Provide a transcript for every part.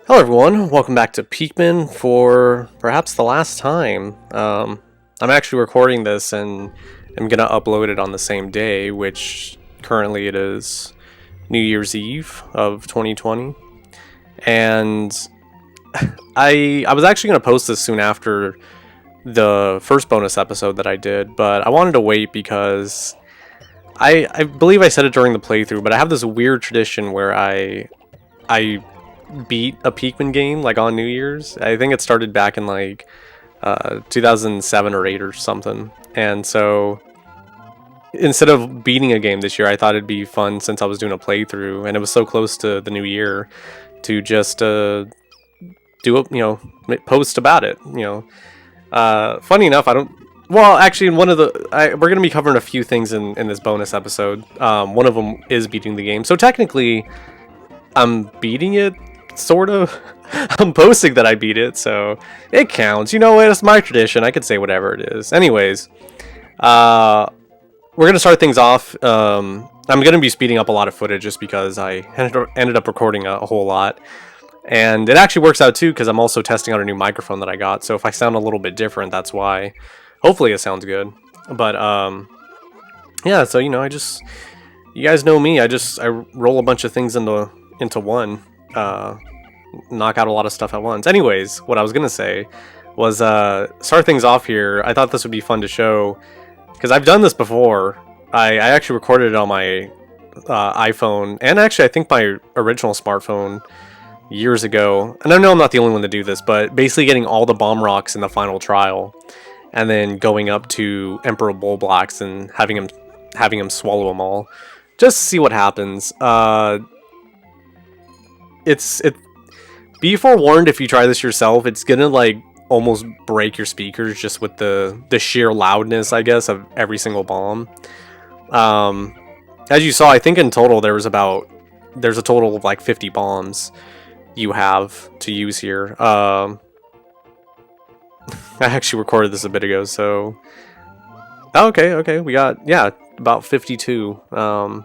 Hello everyone, welcome back to Pikmin for perhaps the last time. I'm actually recording this and I'm gonna upload it on the same day, which currently it is New Year's Eve of 2020. And I was actually gonna post this soon after the first bonus episode that I did, but I wanted to wait because I believe I said it during the playthrough, but I have this weird tradition where I beat a Pikmin game like on New Year's. I think it started back in like 2007 or 8 or something. And so instead of beating a game this year, I thought it'd be fun since I was doing a playthrough and it was so close to the new year to just do a post about it. Funny enough, I don't. Well, actually, in one of we're going to be covering a few things in this bonus episode. One of them is beating the game, so technically, I'm beating it, sort of. I'm posting that I beat it, so it counts. You know what? It's my tradition. I could say whatever it is. Anyways, we're gonna start things off. I'm gonna be speeding up a lot of footage just because I ended up recording a whole lot. And it actually works out too because I'm also testing out a new microphone that I got. So if I sound a little bit different, that's why. Hopefully it sounds good. But yeah. So you guys know me. I roll a bunch of things into one. Knock out a lot of stuff at once. Anyways, what I was gonna say was start things off here. I thought this would be fun to show because I've done this before. I actually recorded it on my iPhone and actually I think my original smartphone years ago, and I know I'm not the only one to do this, but basically getting all the bomb rocks in the final trial, and then going up to Emperor Bullblocks and having him swallow them all, just to see what happens. Be forewarned if you try this yourself, it's gonna like almost break your speakers just with the sheer loudness, I guess, of every single bomb. As you saw, I think in total there's a total of like 50 bombs you have to use here. I actually recorded this a bit ago, so okay, we got about 52. So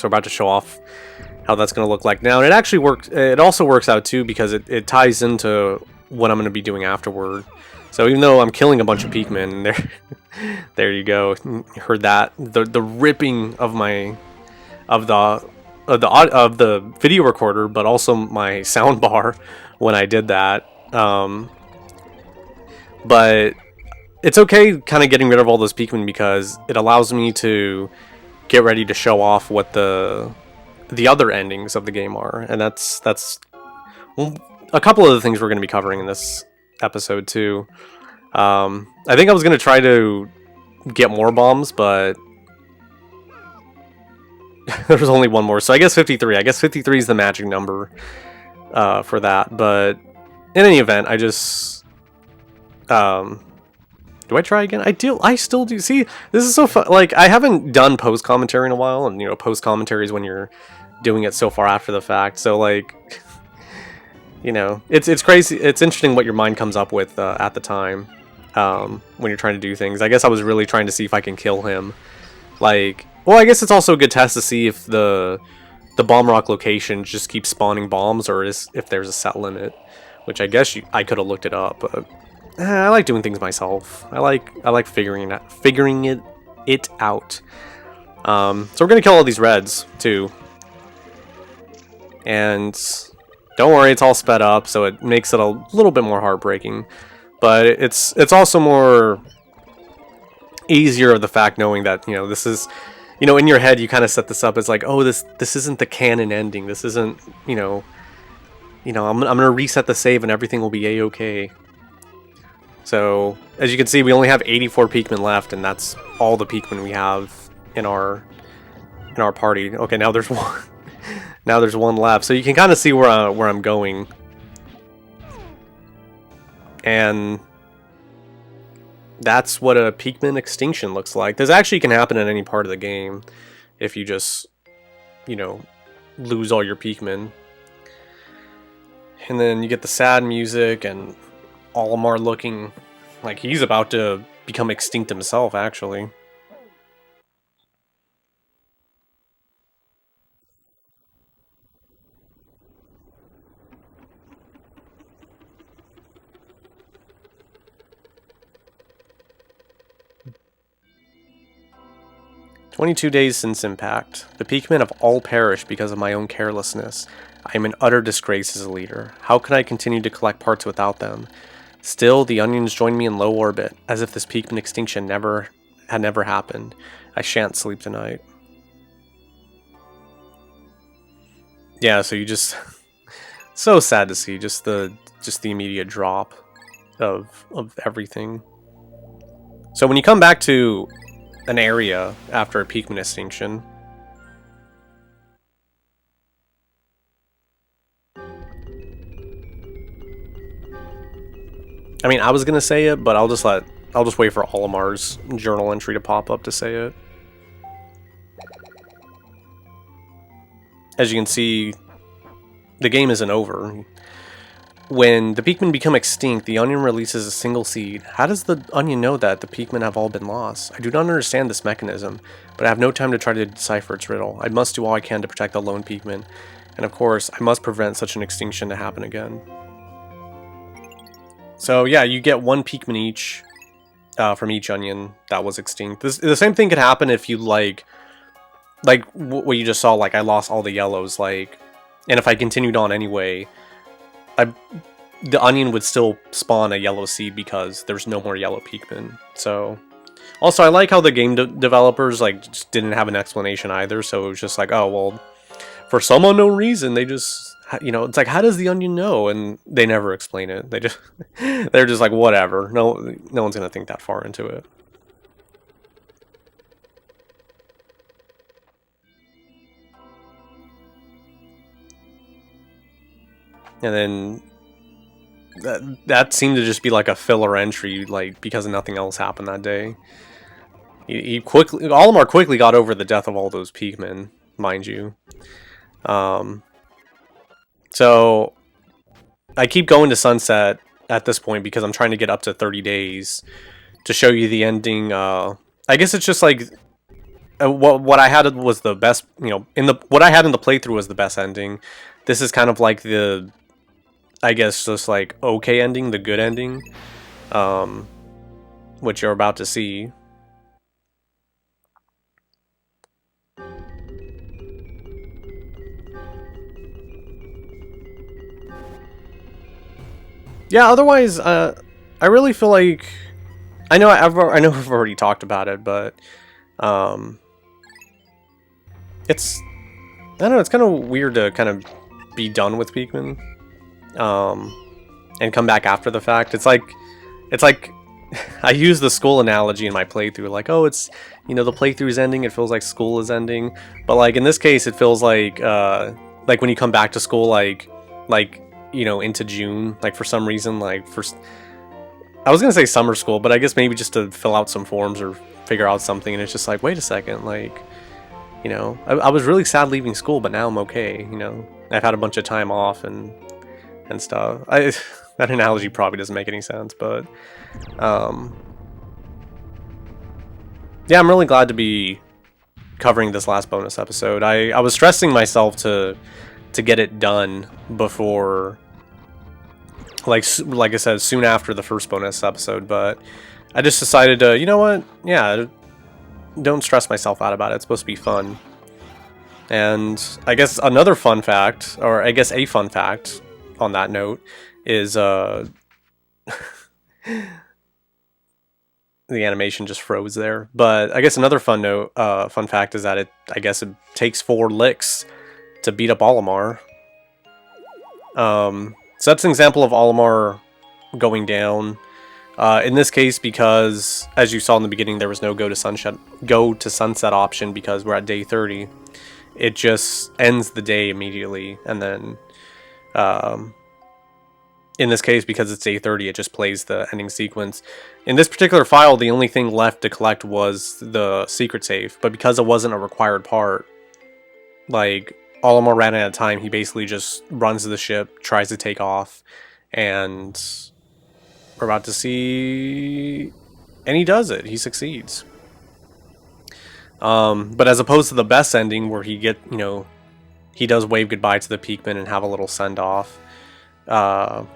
we're about to show off how that's going to look like now, and it actually works. It also works out too because it ties into what I'm going to be doing afterward. So even though I'm killing a bunch of Pikmin, there you go. You heard that the ripping of the video recorder, but also my sound bar when I did that. But it's okay kind of getting rid of all those Pikmin because it allows me to get ready to show off what the other endings of the game are, and that's a couple of the things we're going to be covering in this episode too. I think I was going to try to get more bombs, but there was only one more, so I guess 53. I guess 53 is the magic number for that. But in any event, I just do I try again? I still do. See, this is so fun. Like, I haven't done post commentary in a while, and post commentary is when you're doing it so far after the fact. So like, it's crazy. It's interesting what your mind comes up with at the time when you're trying to do things. I guess I was really trying to see if I can kill him. Like, well, I guess it's also a good test to see if the bomb rock location just keeps spawning bombs, or if there's a set limit. Which I guess I could have looked it up, but I like doing things myself. I like figuring it out. So we're gonna kill all these reds too, and don't worry, it's all sped up, so it makes it a little bit more heartbreaking. But it's also more easier of the fact knowing that this is in your head you kind of set this up as like, oh, this isn't the canon ending. This isn't I'm gonna reset the save and everything will be a-okay. So as you can see, we only have 84 Pikmin left, and that's all the Pikmin we have in our party. Okay, now there's one. Now there's one left, so you can kind of see where I'm going. And that's what a Pikmin extinction looks like. This actually can happen in any part of the game if you just lose all your Pikmin. And then you get the sad music, and Olimar looking like he's about to become extinct himself, actually. 22 days since impact. The Pikmin have all perished because of my own carelessness. I am an utter disgrace as a leader. How can I continue to collect parts without them? Still, the onions join me in low orbit, as if this Pikmin extinction had never happened. I shan't sleep tonight. Yeah, so you just so sad to see just the immediate drop of everything. So when you come back to an area after a Pikmin extinction, I mean, I was gonna say it, but I'll just wait for Olimar's journal entry to pop up to say it. As you can see, the game isn't over. When the Pikmin become extinct, the onion releases a single seed. How does the onion know that the Pikmin have all been lost? I do not understand this mechanism, but I have no time to try to decipher its riddle. I must do all I can to protect the lone Pikmin, and of course, I must prevent such an extinction to happen again. So yeah, you get one Pikmin each from each onion that was extinct. The same thing could happen if you like what you just saw. Like I lost all the yellows, like, and if I continued on anyway, the onion would still spawn a yellow seed because there's no more yellow Pikmin. So, also I like how the game developers like just didn't have an explanation either. So it was just like, oh well, for some unknown reason they just, you know, it's like, how does the onion know? And they never explain it. They just they're just like, whatever. No one's gonna think that far into it. And then that seemed to just be like a filler entry, like because nothing else happened that day. Olimar quickly got over the death of all those Pikmin, mind you. So I keep going to Sunset at this point because I'm trying to get up to 30 days to show you the ending. I guess it's just like what I had was the best, you know, what I had in the playthrough was the best ending. This is kind of like the, I guess, just like okay ending, the good ending, which you're about to see. Yeah, otherwise, I really feel like I know we've already talked about it, but it's, I don't know, it's kind of weird to kind of be done with Pikmin, and come back after the fact. It's like I use the school analogy in my playthrough, like, oh, it's, you know, the playthrough's ending, it feels like school is ending, but like in this case, it feels like when you come back to school, like you know, into June, like for some reason, like I was gonna say summer school, but I guess maybe just to fill out some forms or figure out something, and it's just like, wait a second, like, you know, I was really sad leaving school, but now I'm okay, you know, I've had a bunch of time off and stuff. That analogy probably doesn't make any sense, but yeah, I'm really glad to be covering this last bonus episode. I was stressing myself to get it done before, like I said, soon after the first bonus episode, but I just decided to, you know what, yeah, don't stress myself out about it. It's supposed to be fun. And I guess another fun fact, or I guess a fun fact on that note, is the animation just froze there. But I guess another fun fact is that I guess it takes 4 licks to beat up Olimar. So that's an example of Olimar going down. In this case, because as you saw in the beginning, there was no go to sunset option because we're at day 30. It just ends the day immediately, and then in this case, because it's day 30, it just plays the ending sequence. In this particular file, the only thing left to collect was the secret safe, but because it wasn't a required part, like, Olimar ran out of time, he basically just runs to the ship, tries to take off, and we're about to see, and he does it. He succeeds. But as opposed to the best ending, where he does wave goodbye to the Pikmin and have a little send off.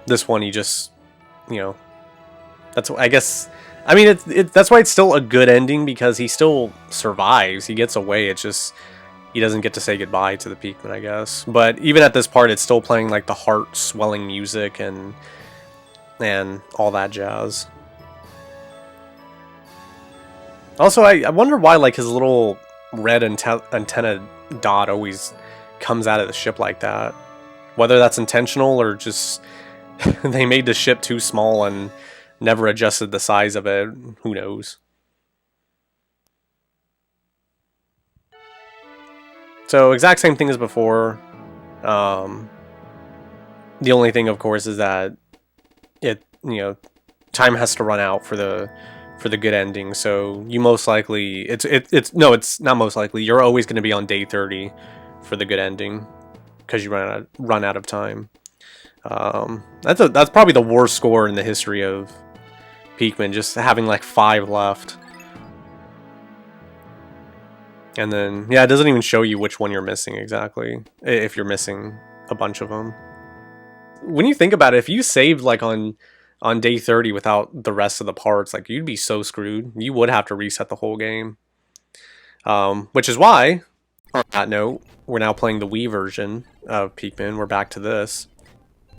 This one, he just, you know, that's, I guess I mean, that's why it's still a good ending, because he still survives. He gets away. It's just he doesn't get to say goodbye to the Pikmin, I guess. But even at this part, it's still playing like the heart-swelling music and all that jazz. Also, I wonder why like his little red antenna dot always comes out of the ship like that. Whether that's intentional or just they made the ship too small and never adjusted the size of it. Who knows? So exact same thing as before. The only thing, of course, is that time has to run out for the good ending. So you most likely it's not most likely. You're always going to be on day 30 for the good ending because you run out of time. That's probably the worst score in the history of Pikmin, just having like 5 left. And then, yeah, it doesn't even show you which one you're missing exactly, if you're missing a bunch of them. When you think about it, if you saved like on day 30 without the rest of the parts, like you'd be so screwed. You would have to reset the whole game. Which is why, on that note, we're now playing the Wii version of Pikmin. We're back to this.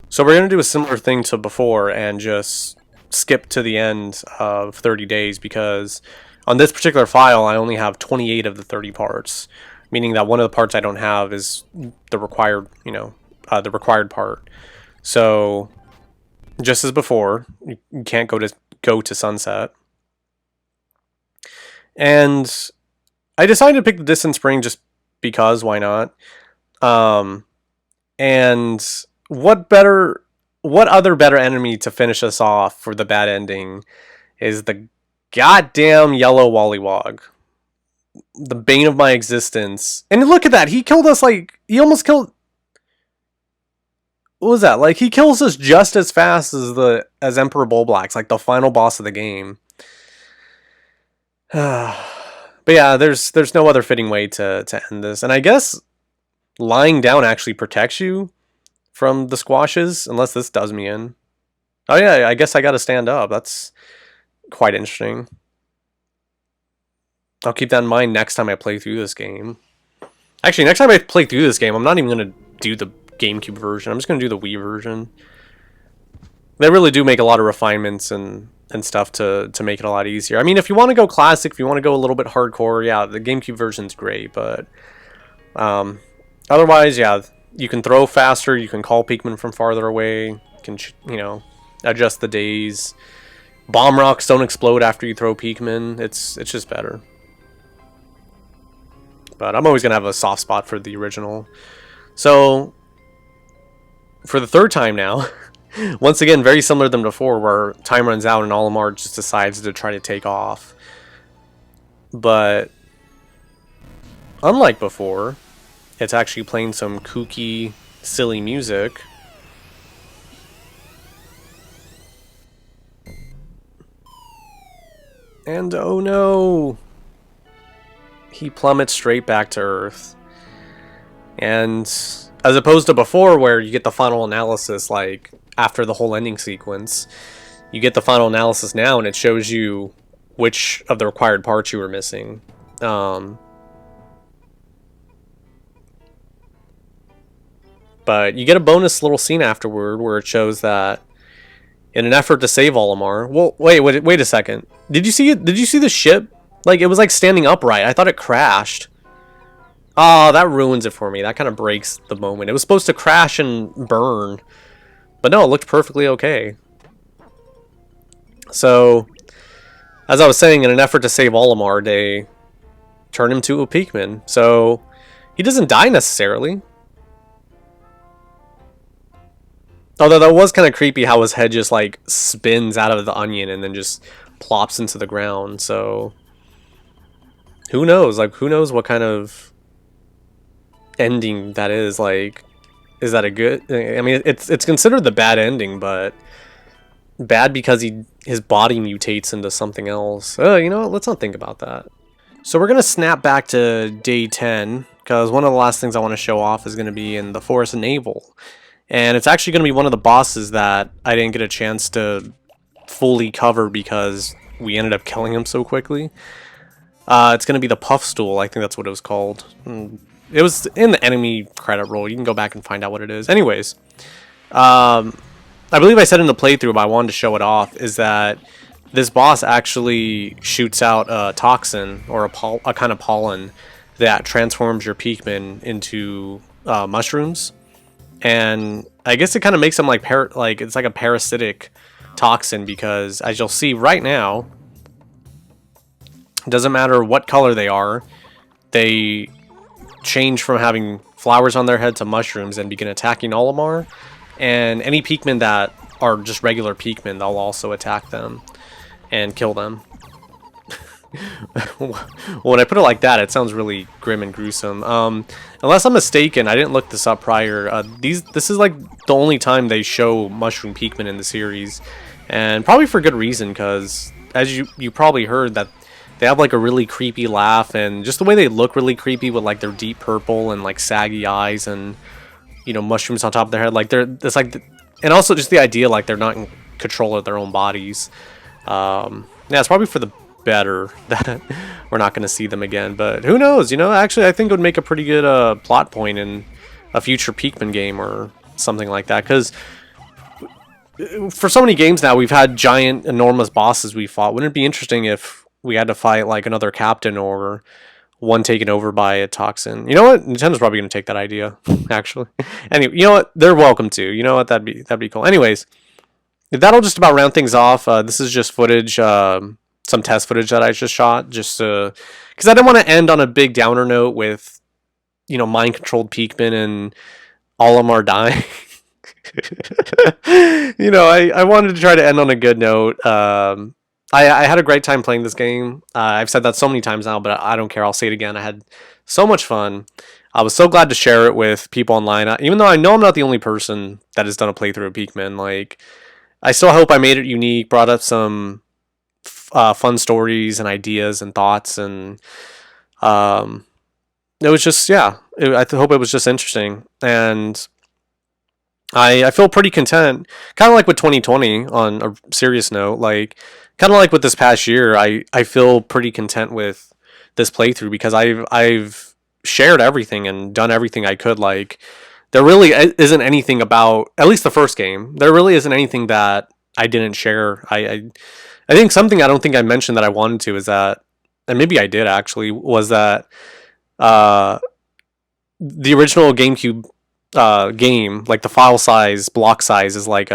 So we're going to do a similar thing to before and just skip to the end of 30 days, because on this particular file I only have 28 of the 30 parts, meaning that one of the parts I don't have is the required, the required part. So just as before, you can't go to sunset. And I decided to pick the distant spring just because, why not? And what other better enemy to finish us off for the bad ending is the goddamn yellow Wollywog. The bane of my existence. And look at that, he killed us he almost killed... What was that? Like, he kills us just as fast as Emperor Bulblax, like the final boss of the game. But yeah, there's no other fitting way to end this. And I guess lying down actually protects you from the squashes, unless this does me in. Oh yeah, I guess I gotta stand up. That's quite interesting. I'll keep that in mind next time I play through this game. Actually, next time I play through this game, I'm not even gonna do the GameCube version. I'm just gonna do the Wii version. They really do make a lot of refinements and stuff to make it a lot easier. I mean, if you want to go classic, if you want to go a little bit hardcore, yeah, the GameCube version's great, but otherwise, yeah, you can throw faster, you can call Pikmin from farther away, you can, adjust the days. Bomb rocks don't explode after you throw Pikmin. It's just better. But I'm always gonna have a soft spot for the original. So for the third time now, once again, very similar than before, where time runs out and Olimar just decides to try to take off. But unlike before, it's actually playing some kooky, silly music. And oh no! He plummets straight back to Earth. And as opposed to before, where you get the final analysis, like, after the whole ending sequence, you get the final analysis now, and it shows you which of the required parts you were missing. But you get a bonus little scene afterward where it shows that in an effort to save Olimar... Well, wait a second. Did you see it? Did you see the ship? Like, it was like standing upright. I thought it crashed. Oh, that ruins it for me. That kind of breaks the moment. It was supposed to crash and burn. But no, it looked perfectly okay. So, as I was saying, in an effort to save Olimar, they turn him to a Pikmin. So, he doesn't die necessarily. Although that was kind of creepy how his head just like spins out of the onion and then just plops into the ground. So who knows? Like, who knows what kind of ending that is? Like, is that a good... I mean, it's considered the bad ending, but bad because his body mutates into something else. You know what? Let's not think about that. So we're gonna snap back to day 10 because one of the last things I want to show off is going to be in the Forest Navel. And it's actually going to be one of the bosses that I didn't get a chance to fully cover because we ended up killing him so quickly. It's going to be the Puff Stool. I think that's what it was called. It was in the enemy credit roll. You can go back and find out what it is. Anyways, I believe I said in the playthrough, but I wanted to show it off, is that this boss actually shoots out a toxin or a kind of pollen that transforms your Pikmin into mushrooms. And I guess it kind of makes them like it's like a parasitic toxin, because as you'll see right now, it doesn't matter what color they change from having flowers on their head to mushrooms and begin attacking Olimar. And any Pikmin that are just regular Pikmin, they'll also attack them and kill them. When I put it like that, it sounds really grim and gruesome. Unless I'm mistaken, I didn't look this up prior. This is like the only time they show Mushroom Pikmin in the series, and probably for good reason, because as you probably heard, that they have like a really creepy laugh, and just the way they look really creepy with like their deep purple and like saggy eyes, and you know, mushrooms on top of their head. Like it's like, and also just the idea like they're not in control of their own bodies. Yeah, it's probably for the better that we're not going to see them again, but who knows, you know. Actually, I think it would make a pretty good plot point in a future Pikmin game or something like that, because for so many games now we've had giant enormous bosses we fought. Wouldn't it be interesting if we had to fight like another captain, or one taken over by a toxin? You know what, Nintendo's probably going to take that idea actually. Anyway, you know what, they're welcome to. You know what, that'd be cool. Anyways, that'll just about round things off. This is just footage, some test footage that I just shot, just because I didn't want to end on a big downer note with, you know, mind-controlled Pikmin and Olimar dying. You know, I wanted to try to end on a good note. I had a great time playing this game. I've said that so many times now, but I don't care. I'll say it again. I had so much fun. I was so glad to share it with people online, even though I know I'm not the only person that has done a playthrough of Pikmin. Like, I still hope I made it unique, brought up some fun stories and ideas and thoughts, and it was just, yeah, I hope it was just interesting, and I feel pretty content, kind of like with 2020. On a serious note, like kind of like with this past year, I feel pretty content with this playthrough, because I've shared everything and done everything I could. Like, there really isn't anything about, at least the first game, there really isn't anything that I didn't share. I think something I don't think I mentioned that I wanted to is that, and maybe I did actually, was that the original GameCube game, like the file size, block size is like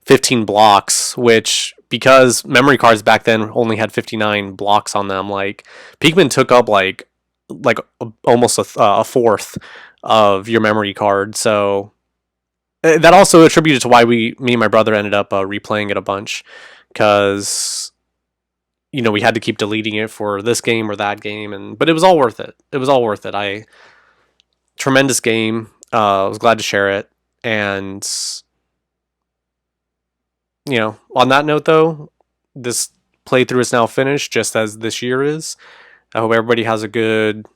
15 blocks, which, because memory cards back then only had 59 blocks on them, like Pikmin took up like almost a fourth of your memory card. So that also attributed to why me and my brother ended up replaying it a bunch, because, you know, we had to keep deleting it for this game or that game, but it was all worth it. It was all worth it. Tremendous game. I was glad to share it, and you know, on that note though, this playthrough is now finished, just as this year is. I hope everybody has a good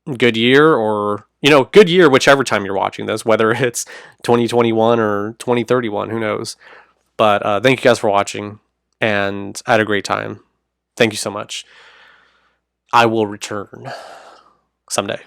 year, or, you know, good year whichever time you're watching this, whether it's 2021 or 2031, who knows. But thank you guys for watching, and I had a great time. Thank you so much. I will return someday.